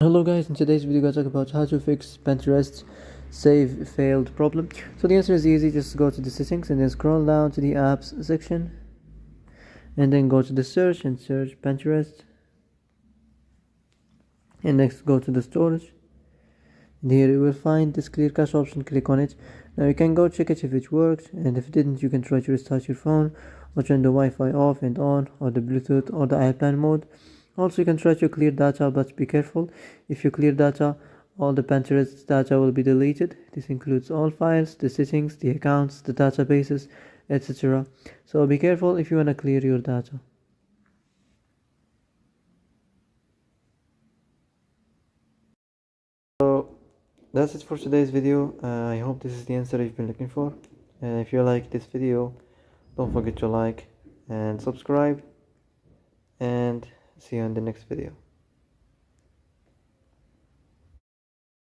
Hello guys, in today's video I'm going to talk about how to fix Pinterest save failed problem. So the answer is easy. Just go to the settings and then scroll down to the apps section and then go to the search and search Pinterest, and next go to the storage, and here you will find this clear cache option. Click on it. Now you can go check it if it worked, and if it didn't you can try to restart your phone or turn the Wi-Fi off and on, or the Bluetooth or the airplane mode. Also you can try to clear data, but be careful. If you clear data, all the Pinterest data will be deleted. This includes all files, the settings, the accounts, the databases, etc. So be careful if you want to clear your data. So that's it for today's video. I hope this is the answer you've been looking for. And if you like this video, don't forget to like and subscribe, and see you in the next video.